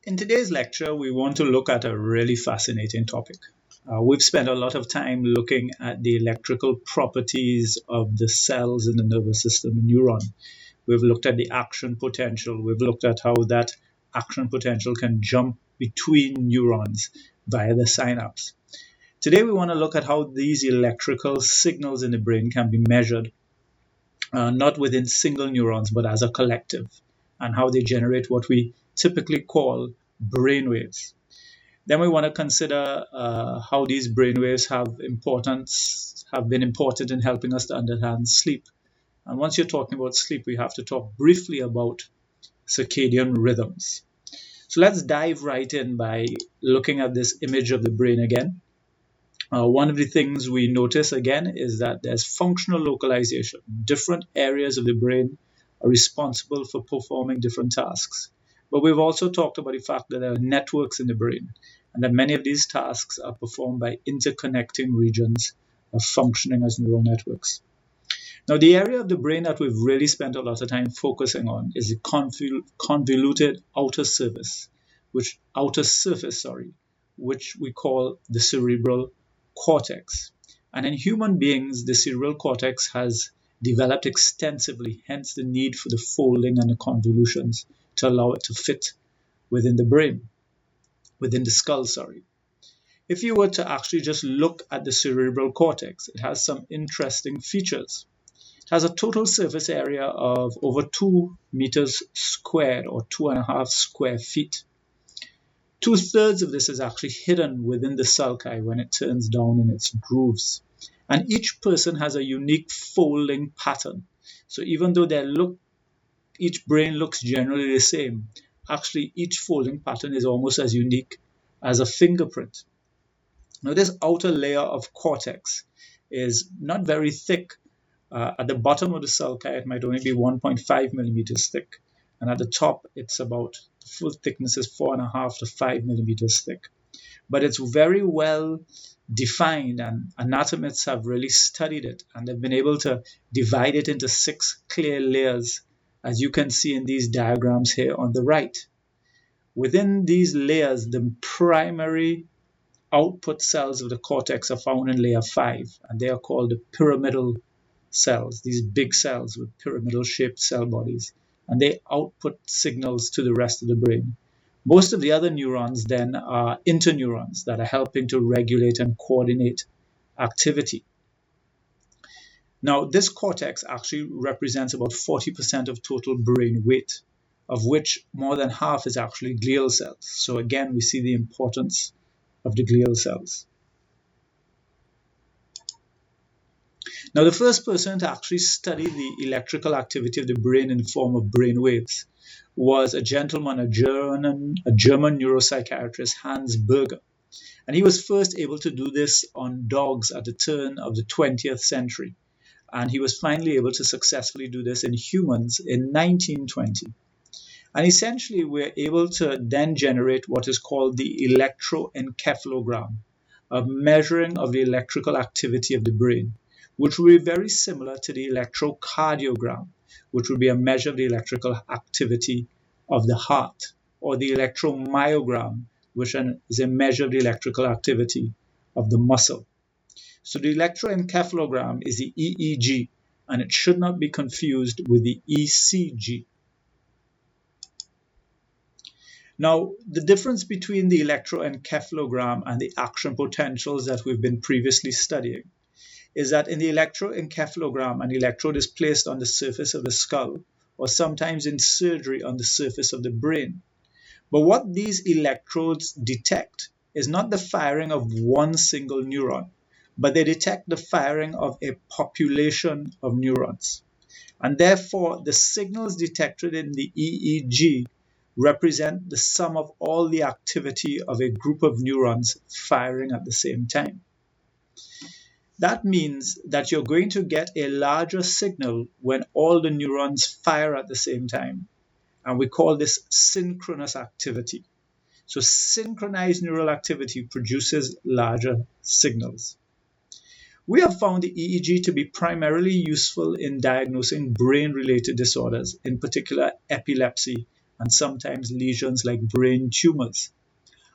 In today's lecture, we want to look at a really fascinating topic. We've spent a lot of time looking at the electrical properties of the cells in the nervous system, the neuron. We've looked at the action potential. We've looked at how that action potential can jump between neurons via the synapse. Today, we want to look at how these electrical signals in the brain can be measured, not within single neurons, but as a collective, and how they generate what we typically call brainwaves. Then we want to consider how these brainwaves have been important in helping us to understand sleep. And once you're talking about sleep, we have to talk briefly about circadian rhythms. So let's dive right in by looking at this image of the brain again. One of the things we notice again is that there's functional localization. Different areas of the brain are responsible for performing different tasks. But we've also talked about the fact that there are networks in the brain and that many of these tasks are performed by interconnecting regions of functioning as neural networks. Now, the area of the brain that we've really spent a lot of time focusing on is the convoluted outer surface, which we call the cerebral cortex. And in human beings, the cerebral cortex has developed extensively, hence the need for the folding and the convolutions to allow it to fit within the skull. If you were to actually just look at the cerebral cortex, it has some interesting features. It has a total surface area of over 2 meters squared, or 2.5 square feet. 2/3 of this is actually hidden within the sulci when it turns down in its grooves. And each person has a unique folding pattern. So even though each brain looks generally the same, actually each folding pattern is almost as unique as a fingerprint. Now, this outer layer of cortex is not very thick. At the bottom of the sulci, it might only be 1.5 millimeters thick. And at the top, the full thickness is 4.5 to 5 millimeters thick. But it's very well defined, and anatomists have really studied it, and they've been able to divide it into 6 clear layers, as you can see in these diagrams here on the right. Within these layers, the primary output cells of the cortex are found in layer 5, and they are called the pyramidal cells, these big cells with pyramidal-shaped cell bodies, and they output signals to the rest of the brain. Most of the other neurons then are interneurons that are helping to regulate and coordinate activity. Now, this cortex actually represents about 40% of total brain weight, of which more than half is actually glial cells. So again, we see the importance of the glial cells. Now, the first person to actually study the electrical activity of the brain in the form of brain waves was a gentleman, a German neuropsychiatrist, Hans Berger. And he was first able to do this on dogs at the turn of the 20th century. And he was finally able to successfully do this in humans in 1920. And essentially, we're able to then generate what is called the electroencephalogram, a measuring of the electrical activity of the brain, which will be very similar to the electrocardiogram, which will be a measure of the electrical activity of the heart, or the electromyogram, which is a measure of the electrical activity of the muscle. So the electroencephalogram is the EEG, and it should not be confused with the ECG. Now, the difference between the electroencephalogram and the action potentials that we've been previously studying is that in the electroencephalogram, an electrode is placed on the surface of the skull, or sometimes in surgery on the surface of the brain. But what these electrodes detect is not the firing of one single neuron, but they detect the firing of a population of neurons. And therefore, the signals detected in the EEG represent the sum of all the activity of a group of neurons firing at the same time. That means that you're going to get a larger signal when all the neurons fire at the same time. And we call this synchronous activity. So synchronized neural activity produces larger signals. We have found the EEG to be primarily useful in diagnosing brain-related disorders, in particular epilepsy and sometimes lesions like brain tumors.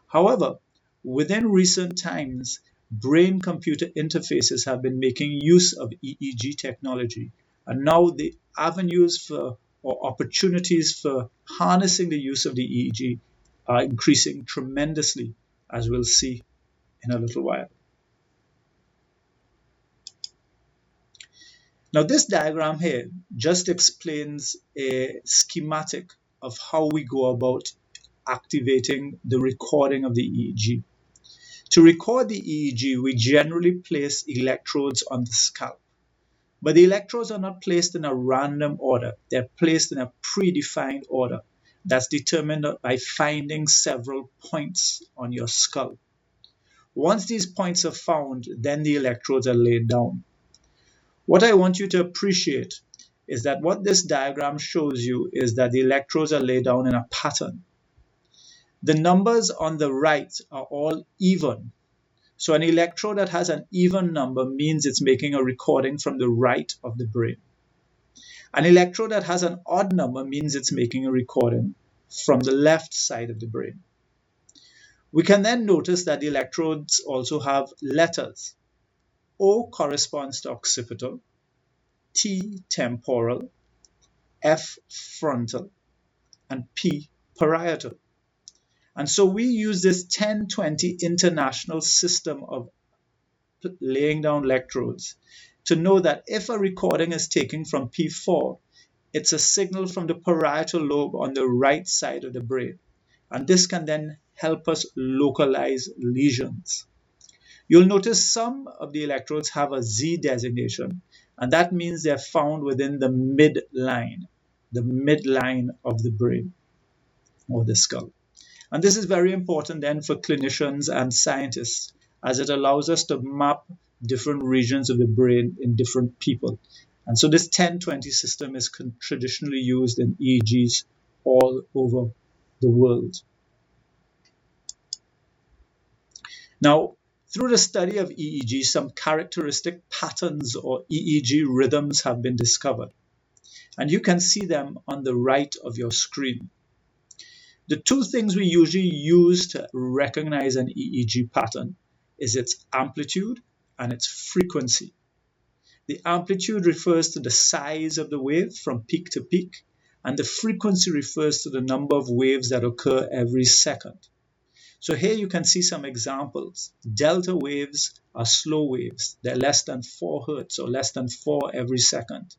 However, within recent times, brain-computer interfaces have been making use of EEG technology, and now the avenues for or opportunities for harnessing the use of the EEG are increasing tremendously, as we'll see in a little while. Now, this diagram here just explains a schematic of how we go about activating the recording of the EEG. To record the EEG, we generally place electrodes on the scalp. But the electrodes are not placed in a random order. They're placed in a predefined order that's determined by finding several points on your skull. Once these points are found, then the electrodes are laid down. What I want you to appreciate is that what this diagram shows you is that the electrodes are laid down in a pattern. The numbers on the right are all even. So an electrode that has an even number means it's making a recording from the right of the brain. An electrode that has an odd number means it's making a recording from the left side of the brain. We can then notice that the electrodes also have letters. O corresponds to occipital, T temporal, F frontal, and P parietal. And so we use this 1020 international system of laying down electrodes to know that if a recording is taken from P4, it's a signal from the parietal lobe on the right side of the brain. And this can then help us localize lesions. You'll notice some of the electrodes have a Z designation, and that means they're found within the midline of the brain or the skull. And this is very important then for clinicians and scientists, as it allows us to map different regions of the brain in different people. And so this 1020 system is traditionally used in EEGs all over the world. Now, through the study of EEG, some characteristic patterns or EEG rhythms have been discovered. And you can see them on the right of your screen. The two things we usually use to recognize an EEG pattern is its amplitude and its frequency. The amplitude refers to the size of the wave from peak to peak, and the frequency refers to the number of waves that occur every second. So here you can see some examples. Delta waves are slow waves. They're less than 4 hertz or less than 4 every second,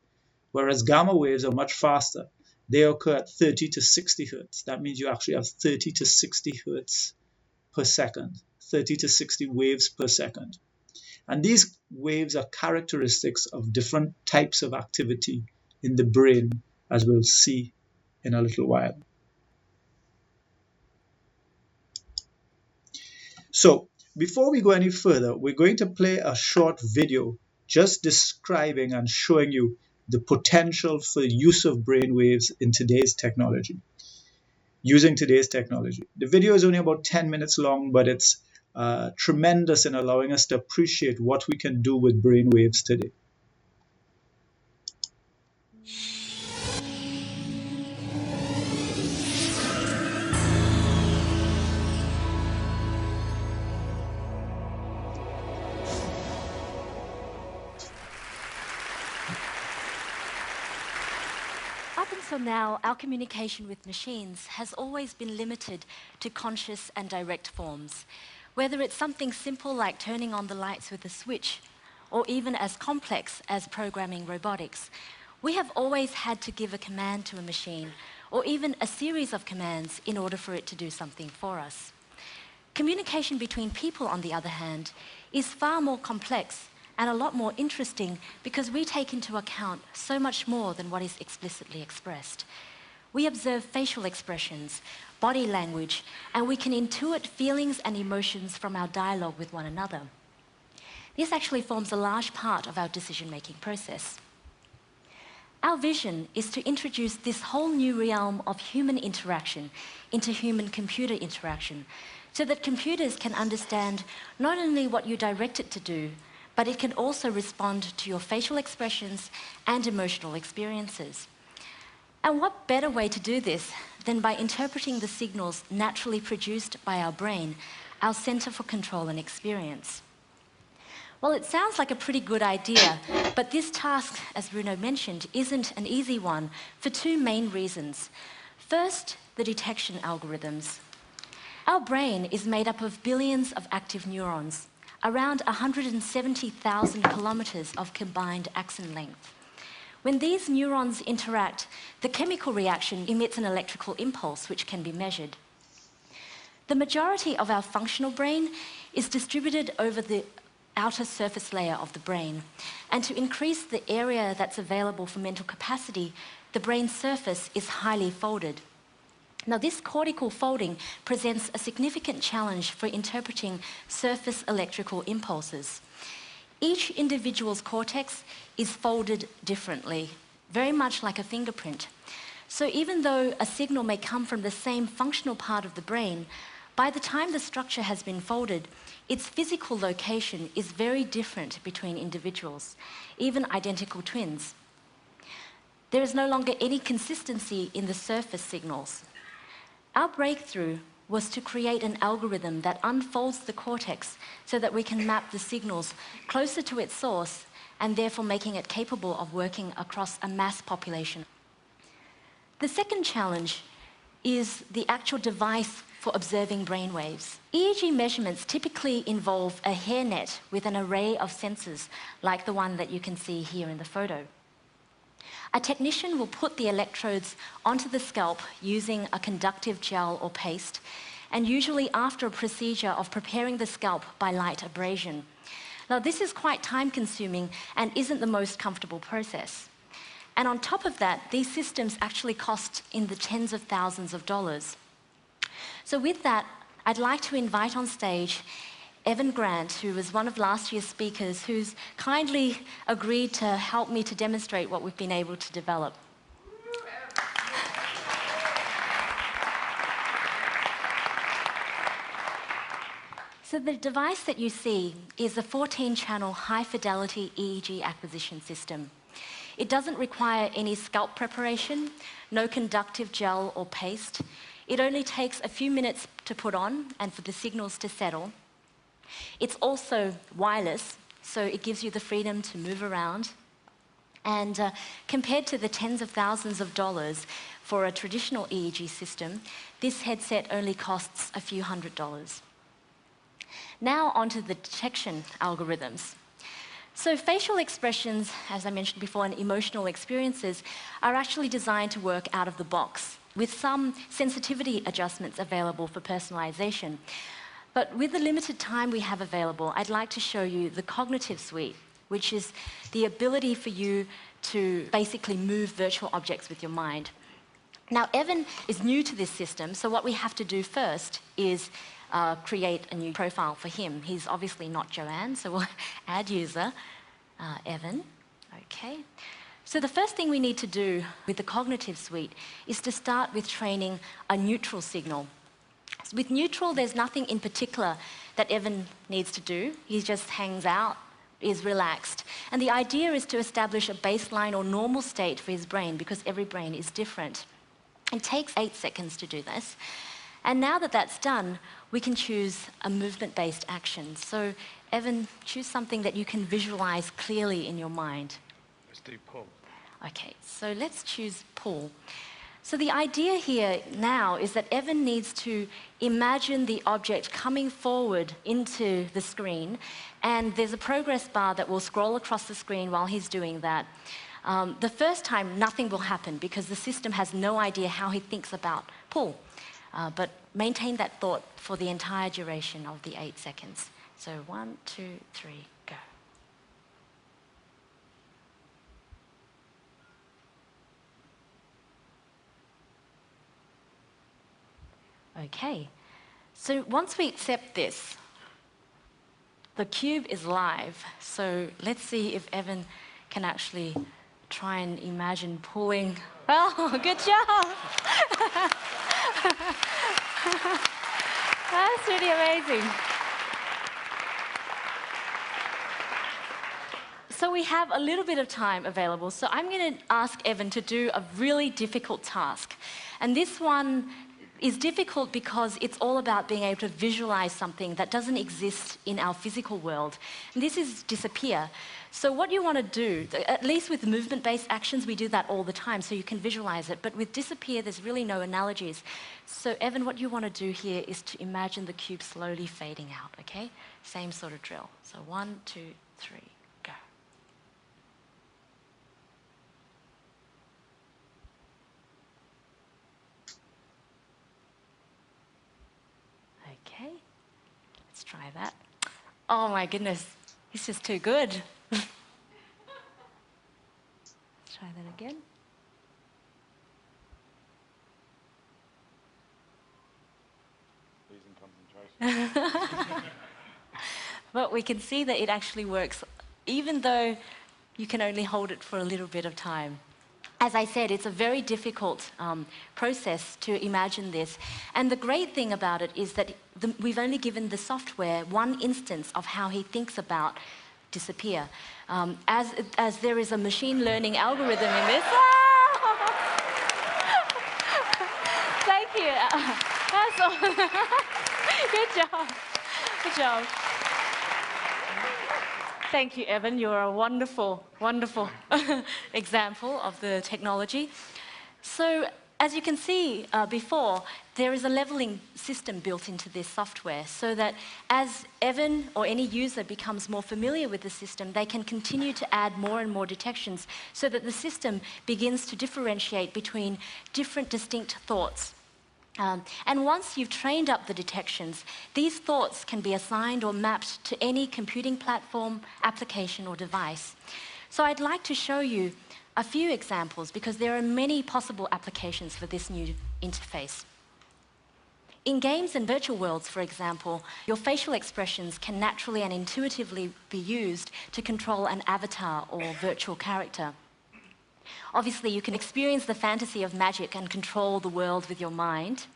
whereas gamma waves are much faster. They occur at 30 to 60 hertz. That means you actually have 30 to 60 hertz per second, 30 to 60 waves per second. And these waves are characteristics of different types of activity in the brain, as we'll see in a little while. So before we go any further, we're going to play a short video just describing and showing you the potential for use of brain waves in today's technology, using today's technology. The video is only about 10 minutes long, but it's tremendous in allowing us to appreciate what we can do with brain waves today. Up until now, our communication with machines has always been limited to conscious and direct forms. Whether it's something simple like turning on the lights with a switch, or even as complex as programming robotics, we have always had to give a command to a machine, or even a series of commands in order for it to do something for us. Communication between people, on the other hand, is far more complex and a lot more interesting because we take into account so much more than what is explicitly expressed. We observe facial expressions, body language, and we can intuit feelings and emotions from our dialogue with one another. This actually forms a large part of our decision-making process. Our vision is to introduce this whole new realm of human interaction into human-computer interaction so that computers can understand not only what you direct it to do, but it can also respond to your facial expressions and emotional experiences. And what better way to do this than by interpreting the signals naturally produced by our brain, our Center for Control and Experience? Well, it sounds like a pretty good idea, but this task, as Bruno mentioned, isn't an easy one for two main reasons. First, the detection algorithms. Our brain is made up of billions of active neurons, around 170,000 kilometers of combined axon length. When these neurons interact, the chemical reaction emits an electrical impulse which can be measured. The majority of our functional brain is distributed over the outer surface layer of the brain. And to increase the area that's available for mental capacity, the brain's surface is highly folded. Now, this cortical folding presents a significant challenge for interpreting surface electrical impulses. Each individual's cortex is folded differently, very much like a fingerprint. So even though a signal may come from the same functional part of the brain, by the time the structure has been folded, its physical location is very different between individuals, even identical twins. There is no longer any consistency in the surface signals. Our breakthrough was to create an algorithm that unfolds the cortex so that we can map the signals closer to its source and therefore making it capable of working across a mass population. The second challenge is the actual device for observing brainwaves. EEG measurements typically involve a hairnet with an array of sensors, like the one that you can see here in the photo. A technician will put the electrodes onto the scalp using a conductive gel or paste, and usually after a procedure of preparing the scalp by light abrasion. Now, this is quite time-consuming and isn't the most comfortable process. And on top of that, these systems actually cost in the tens of thousands of dollars. So with that, I'd like to invite on stage Evan Grant, who was one of last year's speakers, who's kindly agreed to help me to demonstrate what we've been able to develop. So the device that you see is a 14-channel high-fidelity EEG acquisition system. It doesn't require any scalp preparation, no conductive gel or paste. It only takes a few minutes to put on and for the signals to settle. It's also wireless, so it gives you the freedom to move around. And compared to the tens of thousands of dollars for a traditional EEG system, this headset only costs a few $100s. Now onto the detection algorithms. So facial expressions, as I mentioned before, and emotional experiences are actually designed to work out of the box, with some sensitivity adjustments available for personalization. But with the limited time we have available, I'd like to show you the cognitive suite, which is the ability for you to basically move virtual objects with your mind. Now, Evan is new to this system, so what we have to do first is create a new profile for him. He's obviously not Joanne, so we'll add user, Evan. Okay. So the first thing we need to do with the cognitive suite is to start with training a neutral signal. So with neutral, there's nothing in particular that Evan needs to do. He just hangs out, is relaxed. And the idea is to establish a baseline or normal state for his brain, because every brain is different. It takes 8 seconds to do this. And now that that's done, we can choose a movement-based action. So, Evan, choose something that you can visualize clearly in your mind. Let's do pull. Okay, so let's choose pull. So the idea here now is that Evan needs to imagine the object coming forward into the screen, and there's a progress bar that will scroll across the screen while he's doing that. The first time, nothing will happen because the system has no idea how he thinks about pull. But maintain that thought for the entire duration of the 8 seconds. So 1, 2, 3, go. Okay, so once we accept this, the cube is live. So let's see if Evan can actually try and imagine pulling. Oh, good job! That's really amazing. So So we have a little bit of time available. So I'm going to ask Evan to do a really difficult task. And this one is difficult because it's all about being able to visualize something that doesn't exist in our physical world. And this is disappear. So what you want to do, at least with movement-based actions, we do that all the time, so you can visualize it. But with disappear, there's really no analogies. So Evan, what you want to do here is to imagine the cube slowly fading out, okay? Same sort of drill. So 1, 2, 3, go. Okay, let's try that. Oh my goodness, it's just too good. Let's try that again. Losing concentration. But we can see that it actually works, even though you can only hold it for a little bit of time. As I said, it's a very difficult process to imagine this. And the great thing about it is that we've only given the software one instance of how he thinks about disappear. As there is a machine learning algorithm in this. Thank you. That's all. Good job. Good job. Thank you, Evan. You're a wonderful, wonderful example of the technology. So, as you can see before, there is a leveling system built into this software so that as Evan or any user becomes more familiar with the system, they can continue to add more and more detections so that the system begins to differentiate between different distinct thoughts. And once you've trained up the detections, these thoughts can be assigned or mapped to any computing platform, application, or device. So I'd like to show you a few examples because there are many possible applications for this new interface. In games and virtual worlds, for example, your facial expressions can naturally and intuitively be used to control an avatar or virtual character. Obviously, you can experience the fantasy of magic and control the world with your mind.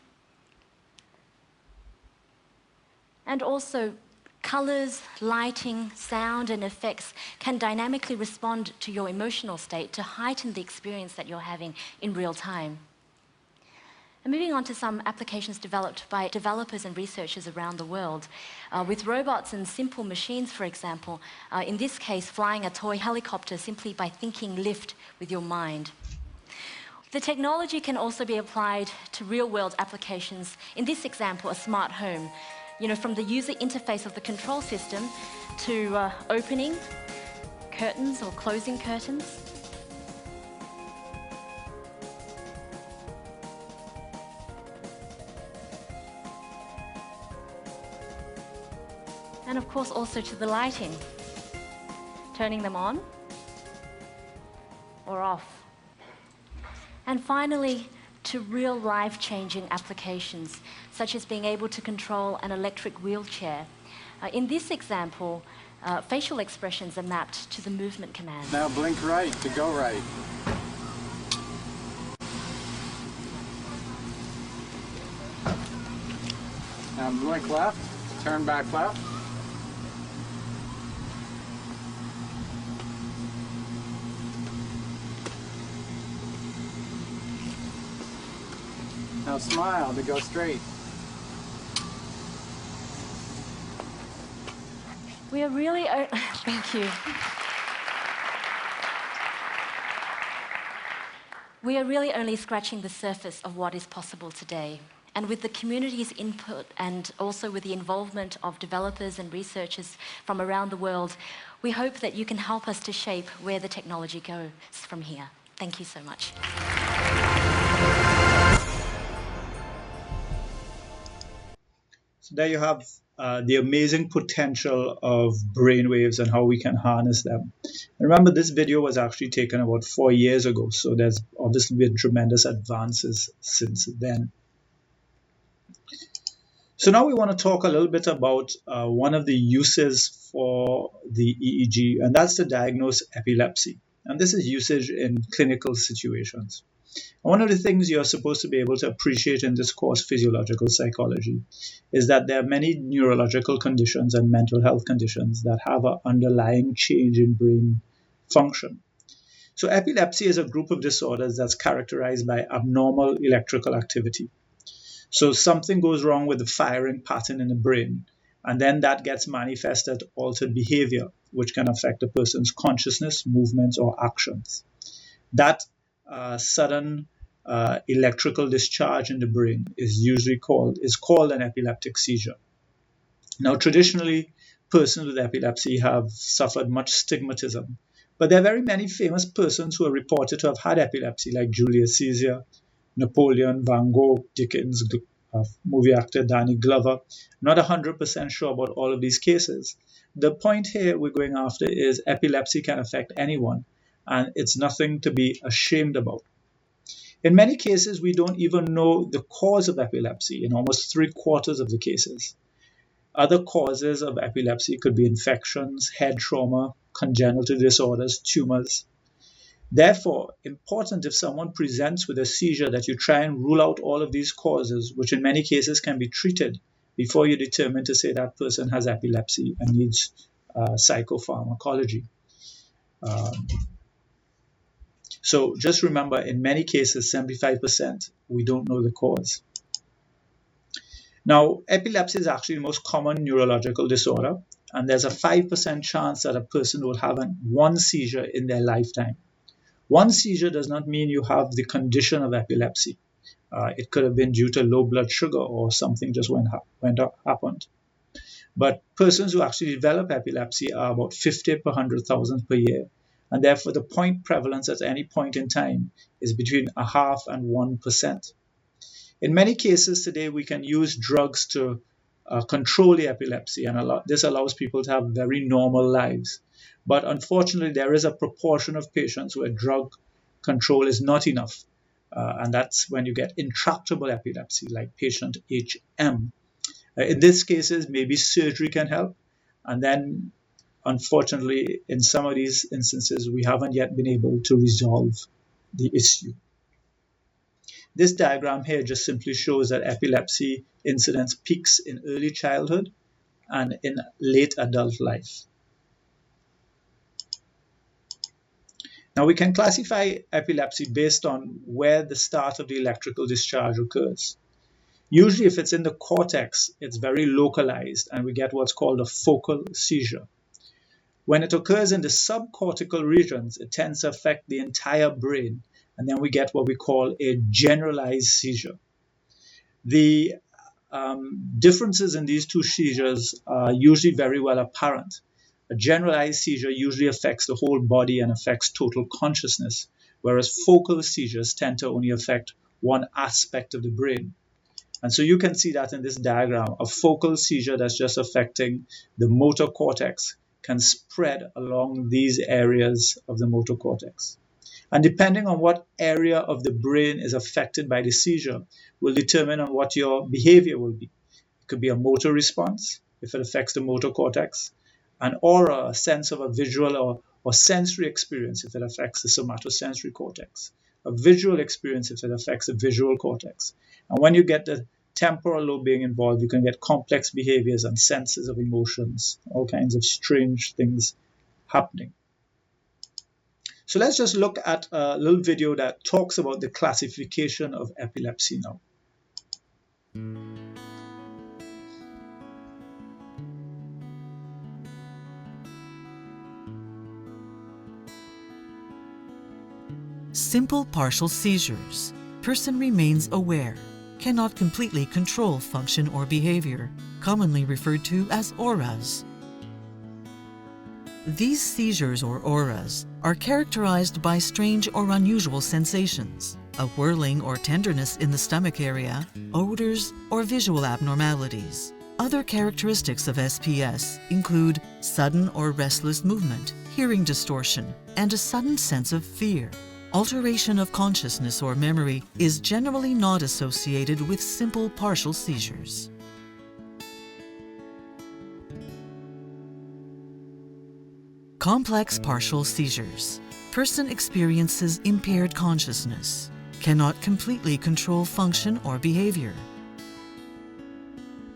And also, colors, lighting, sound, and effects can dynamically respond to your emotional state to heighten the experience that you're having in real time. And moving on to some applications developed by developers and researchers around the world. With robots and simple machines, for example, in this case, flying a toy helicopter simply by thinking lift with your mind. The technology can also be applied to real-world applications. In this example, a smart home. You know, from the user interface of the control system to opening curtains or closing curtains. And of course also to the lighting, turning them on or off. And finally, to real life-changing applications, such as being able to control an electric wheelchair. In this example, facial expressions are mapped to the movement command. Now blink right to go right. Now blink left, turn back left. Now smile to go straight. We are really, thank you. We are really only scratching the surface of what is possible today. And with the community's input and also with the involvement of developers and researchers from around the world, we hope that you can help us to shape where the technology goes from here. Thank you so much. So there you have the amazing potential of brainwaves and how we can harness them. And remember, this video was actually taken about 4 years ago, so there's obviously been tremendous advances since then. So now we want to talk a little bit about one of the uses for the EEG, and that's to diagnose epilepsy. And this is usage in clinical situations. And one of the things you're supposed to be able to appreciate in this course, physiological psychology, is that there are many neurological conditions and mental health conditions that have an underlying change in brain function. So epilepsy is a group of disorders that's characterized by abnormal electrical activity. So something goes wrong with the firing pattern in the brain, and then that gets manifested altered behavior, which can affect a person's consciousness, movements, or actions. That sudden electrical discharge in the brain is called an epileptic seizure. Now, traditionally, persons with epilepsy have suffered much stigmatism, but there are very many famous persons who are reported to have had epilepsy, like Julius Caesar, Napoleon, Van Gogh, Dickens, movie actor Danny Glover. Not 100% sure about all of these cases. The point here we're going after is epilepsy can affect anyone, and it's nothing to be ashamed about. In many cases, we don't even know the cause of epilepsy in almost 3/4 of the cases. Other causes of epilepsy could be infections, head trauma, congenital disorders, tumors. Therefore, important if someone presents with a seizure that you try and rule out all of these causes, which in many cases can be treated before you determine to say that person has epilepsy and needs psychopharmacology. So just remember, in many cases, 75%, we don't know the cause. Now, epilepsy is actually the most common neurological disorder, and there's a 5% chance that a person will have one seizure in their lifetime. One seizure does not mean you have the condition of epilepsy. It could have been due to low blood sugar or something just happened. But persons who actually develop epilepsy are about 50 per 100,000 per year, and therefore the point prevalence at any point in time is between 0.5% and 1%. In many cases today, we can use drugs to control the epilepsy, and this allows people to have very normal lives. But unfortunately, there is a proportion of patients where drug control is not enough, and that's when you get intractable epilepsy, like patient HM. In these cases, maybe surgery can help, and then unfortunately, in some of these instances, we haven't yet been able to resolve the issue. This diagram here just simply shows that epilepsy incidence peaks in early childhood and in late adult life. Now, we can classify epilepsy based on where the start of the electrical discharge occurs. Usually, if it's in the cortex, it's very localized, and we get what's called a focal seizure. When it occurs in the subcortical regions, it tends to affect the entire brain, and then we get what we call a generalized seizure. The differences in these two seizures are usually very well apparent. A generalized seizure usually affects the whole body and affects total consciousness, whereas focal seizures tend to only affect one aspect of the brain. And so you can see that in this diagram, a focal seizure that's just affecting the motor cortex can spread along these areas of the motor cortex. And depending on what area of the brain is affected by the seizure will determine on what your behavior will be. It could be a motor response if it affects the motor cortex, an aura, a sense of a visual or sensory experience if it affects the somatosensory cortex, a visual experience if it affects the visual cortex. And when you get the temporal lobe being involved, you can get complex behaviors and senses of emotions, all kinds of strange things happening. So let's just look at a little video that talks about the classification of epilepsy now. Simple partial seizures. Person remains aware, cannot completely control function or behavior, commonly referred to as auras. These seizures or auras are characterized by strange or unusual sensations, a whirling or tenderness in the stomach area, odors, or visual abnormalities. Other characteristics of SPS include sudden or restless movement, hearing distortion, and a sudden sense of fear. Alteration of consciousness or memory is generally not associated with simple partial seizures. Complex partial seizures. Person experiences impaired consciousness, cannot completely control function or behavior.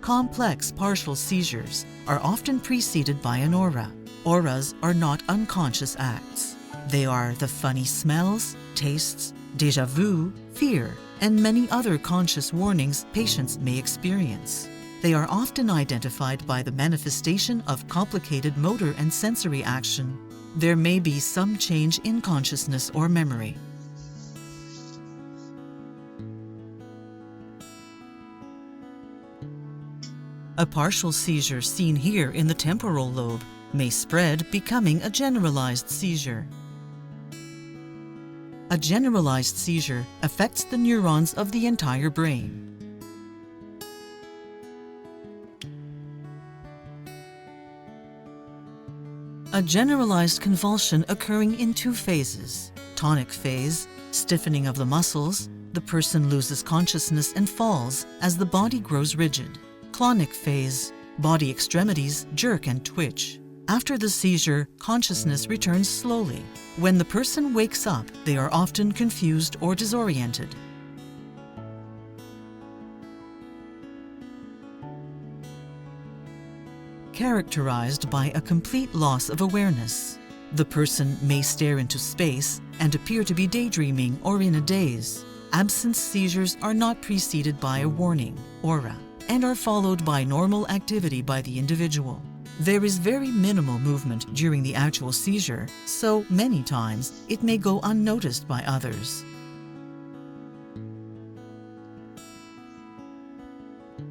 Complex partial seizures are often preceded by an aura. Auras are not unconscious acts. They are the funny smells, tastes, déjà vu, fear, and many other conscious warnings patients may experience. They are often identified by the manifestation of complicated motor and sensory action. There may be some change in consciousness or memory. A partial seizure seen here in the temporal lobe may spread, becoming a generalized seizure. A generalized seizure affects the neurons of the entire brain. A generalized convulsion occurring in two phases. Tonic phase, stiffening of the muscles, the person loses consciousness and falls as the body grows rigid. Clonic phase, body extremities jerk and twitch. After the seizure, consciousness returns slowly. When the person wakes up, they are often confused or disoriented. Characterized by a complete loss of awareness. The person may stare into space and appear to be daydreaming or in a daze. Absence seizures are not preceded by a warning, aura, and are followed by normal activity by the individual. There is very minimal movement during the actual seizure, so many times it may go unnoticed by others.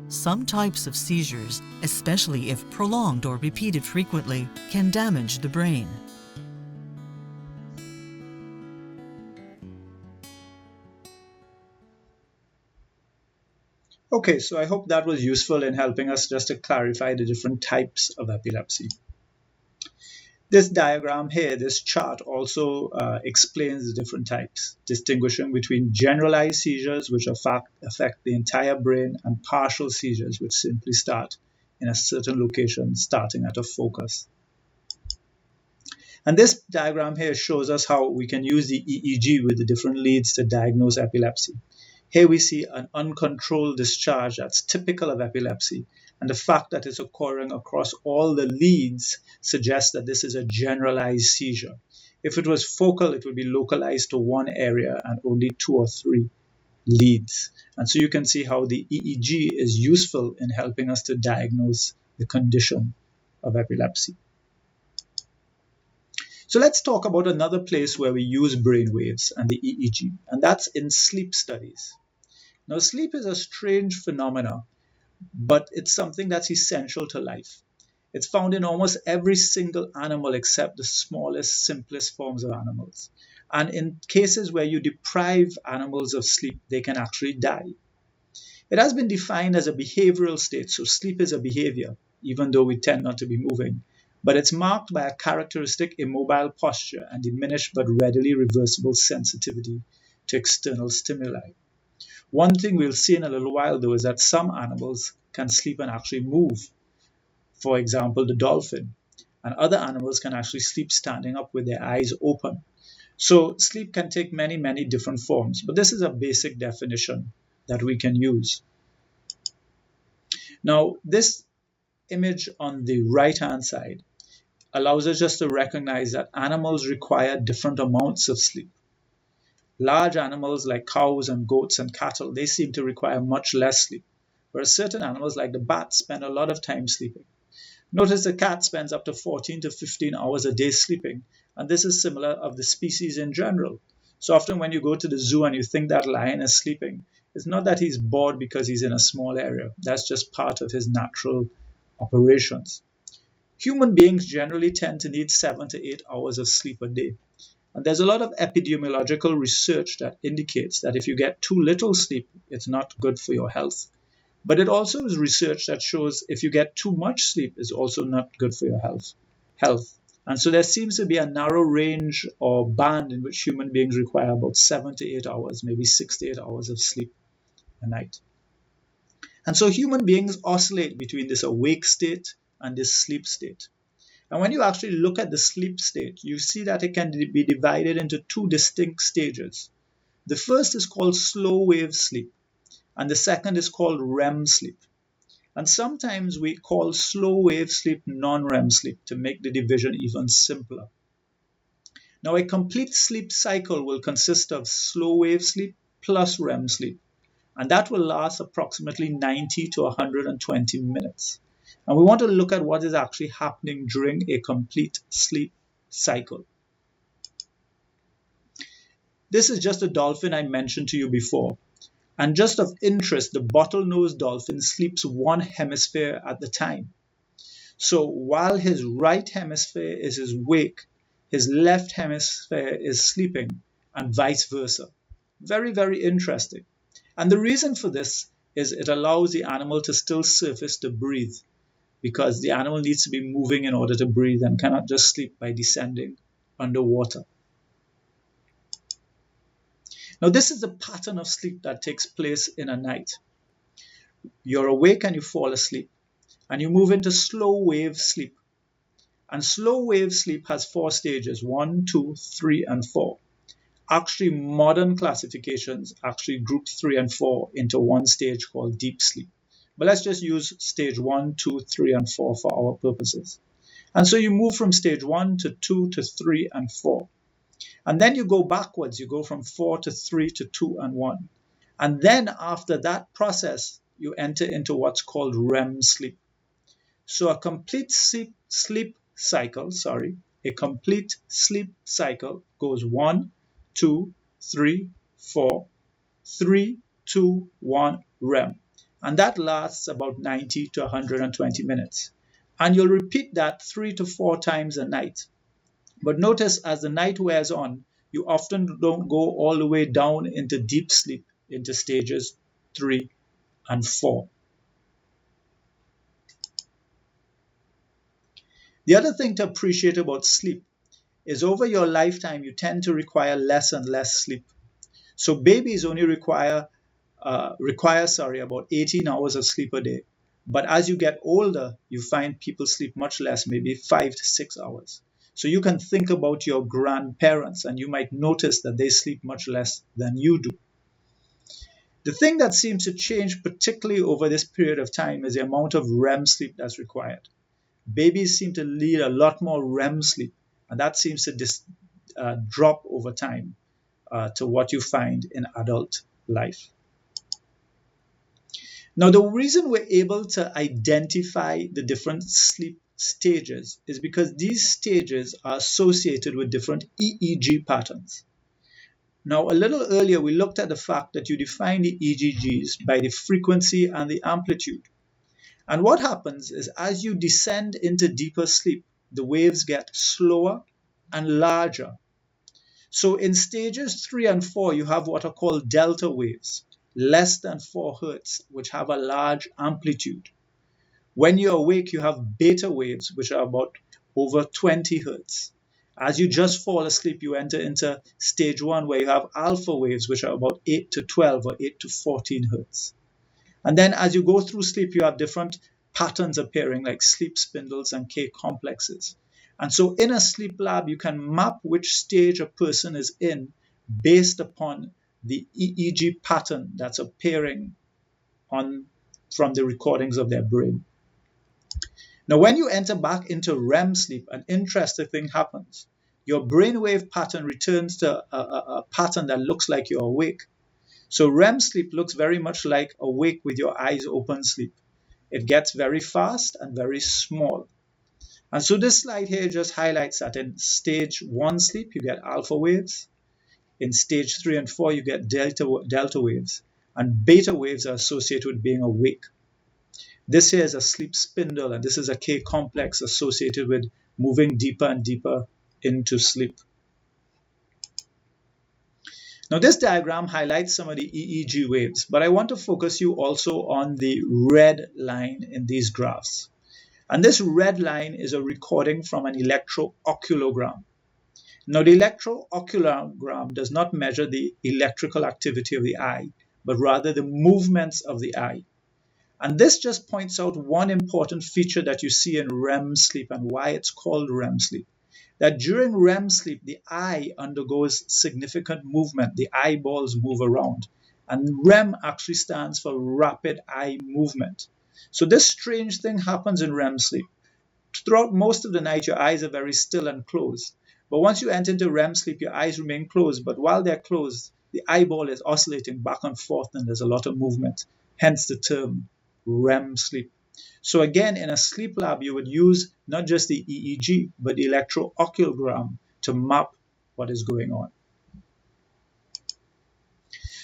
Some types of seizures, especially if prolonged or repeated frequently, can damage the brain. Okay, so I hope that was useful in helping us just to clarify the different types of epilepsy. This diagram here, this chart also explains the different types, distinguishing between generalized seizures, which affect the entire brain, and partial seizures, which simply start in a certain location, starting at a focus. And this diagram here shows us how we can use the EEG with the different leads to diagnose epilepsy. Here we see an uncontrolled discharge that's typical of epilepsy, and the fact that it's occurring across all the leads suggests that this is a generalized seizure. If it was focal, it would be localized to one area and only 2 or 3 leads. And so you can see how the EEG is useful in helping us to diagnose the condition of epilepsy. So let's talk about another place where we use brain waves and the EEG, and that's in sleep studies. Now, sleep is a strange phenomenon, but it's something that's essential to life. It's found in almost every single animal except the smallest, simplest forms of animals. And in cases where you deprive animals of sleep, they can actually die. It has been defined as a behavioral state, so sleep is a behavior, even though we tend not to be moving. But it's marked by a characteristic immobile posture and diminished but readily reversible sensitivity to external stimuli. One thing we'll see in a little while, though, is that some animals can sleep and actually move. For example, the dolphin. And other animals can actually sleep standing up with their eyes open. So sleep can take many, many different forms, but this is a basic definition that we can use. Now, this image on the right-hand side allows us just to recognize that animals require different amounts of sleep. Large animals like cows and goats and cattle, they seem to require much less sleep, whereas certain animals like the bat spend a lot of time sleeping. Notice the cat spends up to 14 to 15 hours a day sleeping, and this is similar of the species in general. So often when you go to the zoo and you think that lion is sleeping, it's not that he's bored because he's in a small area. That's just part of his natural operations. Human beings generally tend to need 7 to 8 hours of sleep a day. And there's a lot of epidemiological research that indicates that if you get too little sleep, it's not good for your health. But it also is research that shows if you get too much sleep, it's also not good for your health. And so there seems to be a narrow range or band in which human beings require about 7 to 8 hours, maybe 6 to 8 hours of sleep a night. And so human beings oscillate between this awake state and this sleep state. And when you actually look at the sleep state, you see that it can be divided into 2 distinct stages. The first is called slow wave sleep, and the second is called REM sleep. And sometimes we call slow wave sleep non-REM sleep to make the division even simpler. Now, a complete sleep cycle will consist of slow wave sleep plus REM sleep, and that will last approximately 90 to 120 minutes. And we want to look at what is actually happening during a complete sleep cycle. This is just a dolphin I mentioned to you before. And just of interest, the bottlenose dolphin sleeps one hemisphere at the time. So while his right hemisphere is awake, his left hemisphere is sleeping, and vice versa. Very, very interesting. And the reason for this is it allows the animal to still surface to breathe, because the animal needs to be moving in order to breathe and cannot just sleep by descending underwater. Now, this is the pattern of sleep that takes place in a night. You're awake and you fall asleep, and you move into slow wave sleep. And slow wave sleep has 4 stages, 1, 2, 3, and 4. Actually, modern classifications actually group 3 and 4 into one stage called deep sleep. But let's just use stage 1, 2, 3, and 4 for our purposes. And so you move from stage 1 to 2 to 3 and 4. And then you go backwards. You go from 4 to 3 to 2 and 1. And then after that process, you enter into what's called REM sleep. So a complete sleep cycle goes 1, 2, 3, 4, 3, 2, 1, REM. And that lasts about 90 to 120 minutes. And you'll repeat that 3 to 4 times a night. But notice as the night wears on, you often don't go all the way down into deep sleep, into stages 3 and 4. The other thing to appreciate about sleep is over your lifetime, you tend to require less and less sleep. So babies only require about 18 hours of sleep a day. But as you get older, you find people sleep much less, maybe 5 to 6 hours. So you can think about your grandparents and you might notice that they sleep much less than you do. The thing that seems to change particularly over this period of time is the amount of REM sleep that's required. Babies seem to lead a lot more REM sleep, and that seems to drop over time to what you find in adult life. Now, the reason we're able to identify the different sleep stages is because these stages are associated with different EEG patterns. Now, a little earlier, we looked at the fact that you define the EEGs by the frequency and the amplitude. And what happens is as you descend into deeper sleep, the waves get slower and larger. So in stages 3 and 4, you have what are called delta waves, less than 4 hertz, which have a large amplitude. When you're awake, you have beta waves, which are about over 20 hertz. As you just fall asleep, you enter into stage 1, where you have alpha waves, which are about 8 to 12 or 8 to 14 hertz. And then as you go through sleep, you have different patterns appearing, like sleep spindles and K complexes. And so in a sleep lab, you can map which stage a person is in based upon the EEG pattern that's appearing from the recordings of their brain. Now, when you enter back into REM sleep, an interesting thing happens. Your brainwave pattern returns to a pattern that looks like you're awake. So REM sleep looks very much like awake with your eyes open sleep. It gets very fast and very small. And so this slide here just highlights that in stage 1 sleep, you get alpha waves. In stage 3 and 4, you get delta waves. And beta waves are associated with being awake. This here is a sleep spindle, and this is a K complex associated with moving deeper and deeper into sleep. Now, this diagram highlights some of the EEG waves, but I want to focus you also on the red line in these graphs. And this red line is a recording from an electrooculogram. Now, the electrooculogram does not measure the electrical activity of the eye, but rather the movements of the eye. And this just points out one important feature that you see in REM sleep and why it's called REM sleep. That during REM sleep, the eye undergoes significant movement. The eyeballs move around. And REM actually stands for rapid eye movement. So this strange thing happens in REM sleep. Throughout most of the night, your eyes are very still and closed. But once you enter into REM sleep, your eyes remain closed. But while they're closed, the eyeball is oscillating back and forth and there's a lot of movement. Hence the term REM sleep. So again, in a sleep lab, you would use not just the EEG, but the electrooculagram to map what is going on.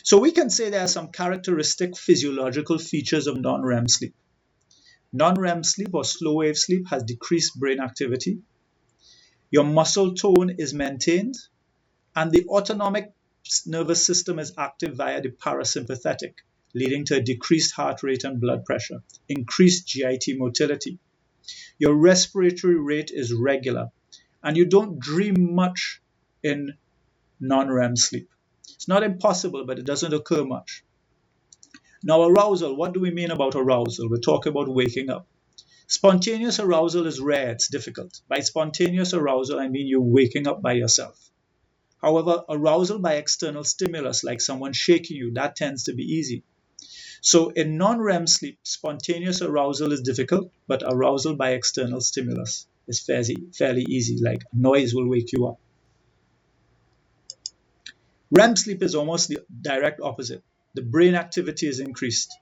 So we can say there are some characteristic physiological features of non-REM sleep. Non-REM sleep or slow wave sleep has decreased brain activity. Your muscle tone is maintained, and the autonomic nervous system is active via the parasympathetic, leading to a decreased heart rate and blood pressure, increased GIT motility. Your respiratory rate is regular, and you don't dream much in non-REM sleep. It's not impossible, but it doesn't occur much. Now, arousal, what do we mean about arousal? We're talking about waking up. Spontaneous arousal is rare, it's difficult. By spontaneous arousal, I mean you're waking up by yourself. However, arousal by external stimulus, like someone shaking you, that tends to be easy. So in non-REM sleep, spontaneous arousal is difficult, but arousal by external stimulus is fairly easy, like noise will wake you up. REM sleep is almost the direct opposite. The brain activity is increased.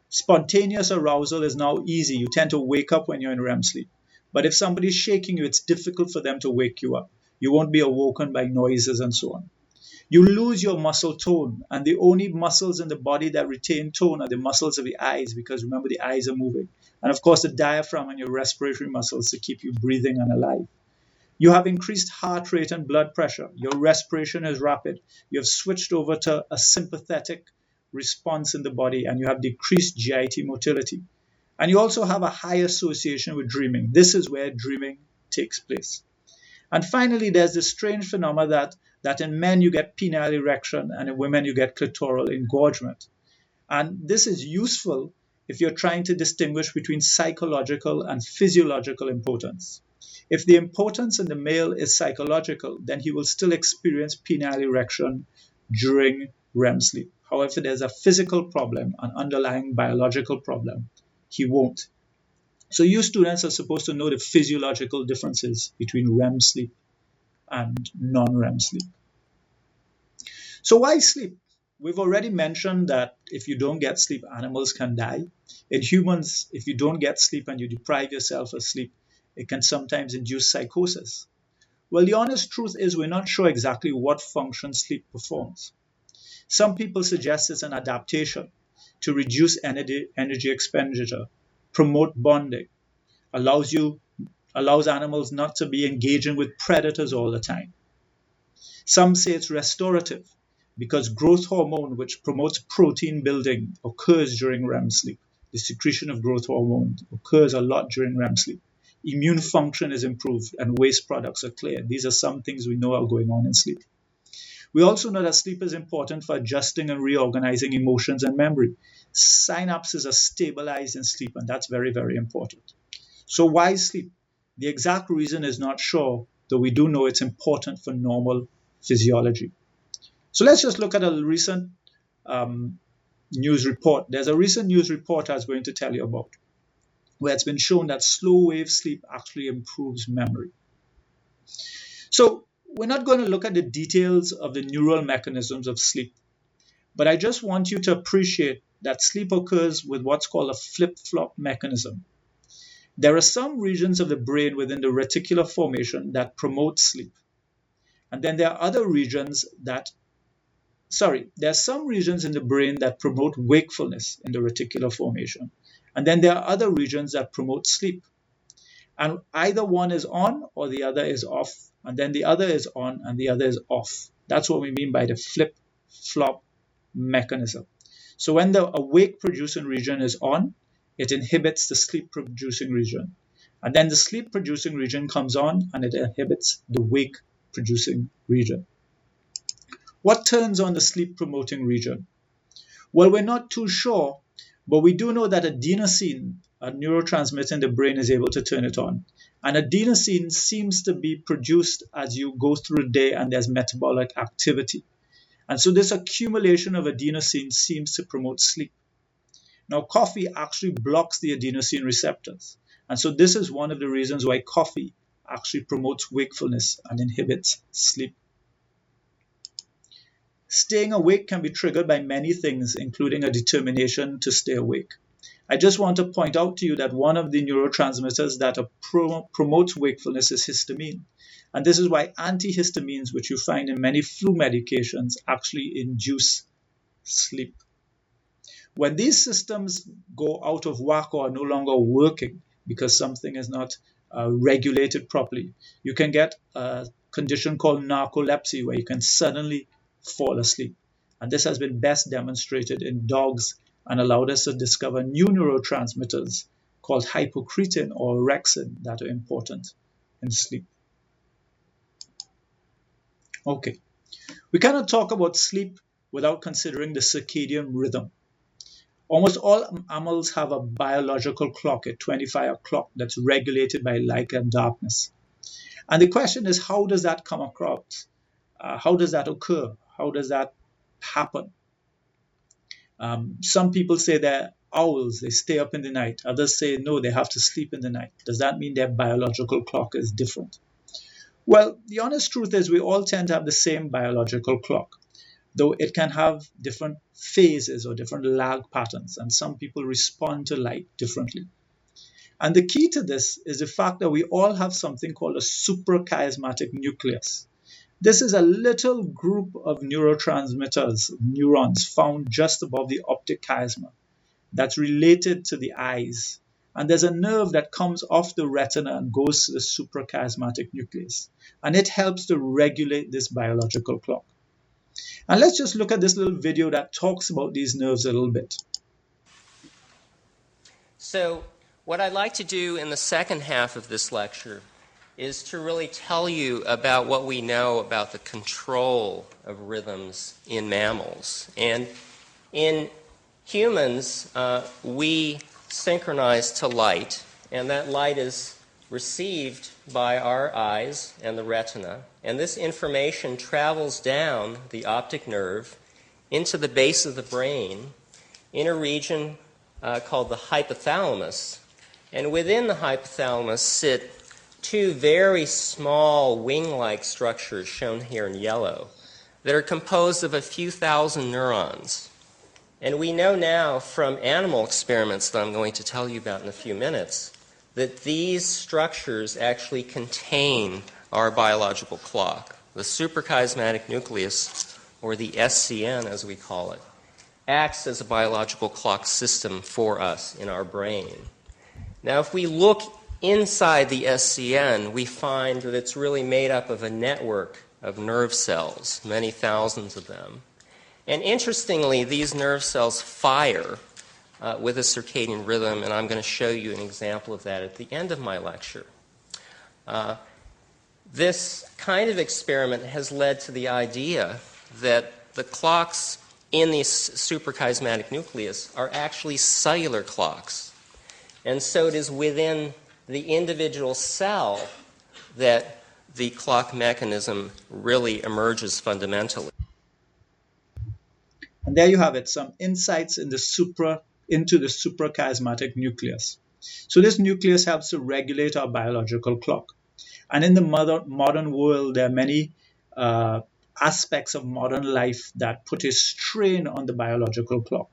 Spontaneous arousal is now easy. You tend to wake up when you're in REM sleep. But if somebody's shaking you, it's difficult for them to wake you up. You won't be awoken by noises and so on. You lose your muscle tone, and the only muscles in the body that retain tone are the muscles of the eyes, because remember, the eyes are moving. And of course, the diaphragm and your respiratory muscles to keep you breathing and alive. You have increased heart rate and blood pressure. Your respiration is rapid. You have switched over to a sympathetic response in the body, and you have decreased GIT motility. And you also have a high association with dreaming. This is where dreaming takes place. And finally, there's this strange phenomenon that in men you get penile erection and in women you get clitoral engorgement. And this is useful if you're trying to distinguish between psychological and physiological impotence. If the impotence in the male is psychological, then he will still experience penile erection during REM sleep. However, if there's a physical problem, an underlying biological problem, he won't. So you students are supposed to know the physiological differences between REM sleep and non-REM sleep. So why sleep? We've already mentioned that if you don't get sleep, animals can die. In humans, if you don't get sleep and you deprive yourself of sleep, it can sometimes induce psychosis. Well, the honest truth is we're not sure exactly what function sleep performs. Some people suggest it's an adaptation to reduce energy expenditure, promote bonding, allows animals not to be engaging with predators all the time. Some say it's restorative because growth hormone, which promotes protein building, occurs during REM sleep. The secretion of growth hormone occurs a lot during REM sleep. Immune function is improved and waste products are cleared. These are some things we know are going on in sleep. We also know that sleep is important for adjusting and reorganizing emotions and memory. Synapses are stabilized in sleep, and that's very, very important. So why sleep? The exact reason is not sure, though we do know it's important for normal physiology. So let's just look at a recent news report. There's a recent news report I was going to tell you about, where it's been shown that slow wave sleep actually improves memory. So we're not going to look at the details of the neural mechanisms of sleep, but I just want you to appreciate that sleep occurs with what's called a flip-flop mechanism. There are some regions of the brain within the reticular formation that promote sleep. And then there are other regions there are some regions in the brain that promote wakefulness in the reticular formation. And then there are other regions that promote sleep. And either one is on or the other is off. And then the other is on and the other is off. That's what we mean by the flip-flop mechanism. So when the awake-producing region is on, it inhibits the sleep-producing region. And then the sleep-producing region comes on and it inhibits the wake-producing region. What turns on the sleep-promoting region? Well, we're not too sure, but we do know that adenosine, a neurotransmitter in the brain, is able to turn it on. And adenosine seems to be produced as you go through the day and there's metabolic activity. And so this accumulation of adenosine seems to promote sleep. Now, coffee actually blocks the adenosine receptors. And so this is one of the reasons why coffee actually promotes wakefulness and inhibits sleep. Staying awake can be triggered by many things, including a determination to stay awake. I just want to point out to you that one of the neurotransmitters that promotes wakefulness is histamine. And this is why antihistamines, which you find in many flu medications, actually induce sleep. When these systems go out of whack or are no longer working because something is not regulated properly, you can get a condition called narcolepsy, where you can suddenly fall asleep. And this has been best demonstrated in dogs and allowed us to discover new neurotransmitters called hypocretin or orexin that are important in sleep. Okay, we cannot talk about sleep without considering the circadian rhythm. Almost all mammals have a biological clock at 25 o'clock that's regulated by light and darkness. And the question is, how does that come across? How does that occur? How does that happen? Some people say they're owls, they stay up in the night. Others say no, they have to sleep in the night. Does that mean their biological clock is different? Well, the honest truth is we all tend to have the same biological clock, though it can have different phases or different lag patterns, and some people respond to light differently. And the key to this is the fact that we all have something called a suprachiasmatic nucleus. This is a little group of neurotransmitters, neurons, found just above the optic chiasma that's related to the eyes. And there's a nerve that comes off the retina and goes to the suprachiasmatic nucleus. And it helps to regulate this biological clock. And let's just look at this little video that talks about these nerves a little bit. So what I'd like to do in the second half of this lecture is to really tell you about what we know about the control of rhythms in mammals. And in humans, we synchronize to light, and that light is received by our eyes and the retina, and this information travels down the optic nerve into the base of the brain in a region called the hypothalamus. And within the hypothalamus sit two very small wing-like structures shown here in yellow that are composed of a few thousand neurons. And we know now from animal experiments that I'm going to tell you about in a few minutes that these structures actually contain our biological clock. The suprachiasmatic nucleus, or the SCN as we call it, acts as a biological clock system for us in our brain. Now, if we look inside the SCN, we find that it's really made up of a network of nerve cells, many thousands of them. And interestingly, these nerve cells fire with a circadian rhythm, and I'm going to show you an example of that at the end of my lecture. This kind of experiment has led to the idea that the clocks in the suprachiasmatic nucleus are actually cellular clocks. And so it is within the individual cell that the clock mechanism really emerges fundamentally. And there you have it, some insights into the suprachiasmatic nucleus. So this nucleus helps to regulate our biological clock. And in the modern world, there are many aspects of modern life that put a strain on the biological clock.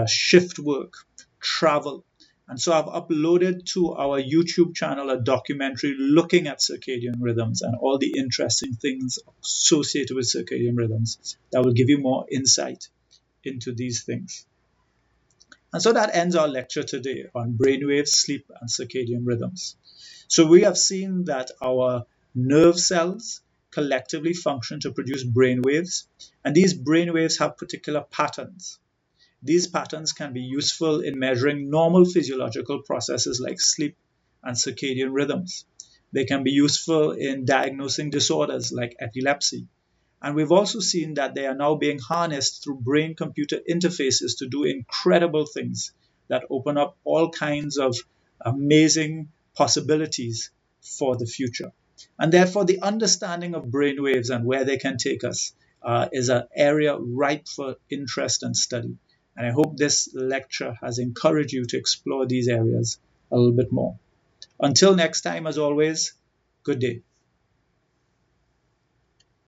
Shift work, travel. And so I've uploaded to our YouTube channel a documentary looking at circadian rhythms and all the interesting things associated with circadian rhythms that will give you more insight into these things. And so that ends our lecture today on brainwaves, sleep, and circadian rhythms. So we have seen that our nerve cells collectively function to produce brainwaves, and these brainwaves have particular patterns. These patterns can be useful in measuring normal physiological processes like sleep and circadian rhythms. They can be useful in diagnosing disorders like epilepsy. And we've also seen that they are now being harnessed through brain-computer interfaces to do incredible things that open up all kinds of amazing possibilities for the future. And therefore, the understanding of brainwaves and where they can take us is an area ripe for interest and study. And I hope this lecture has encouraged you to explore these areas a little bit more. Until next time, as always, Good day.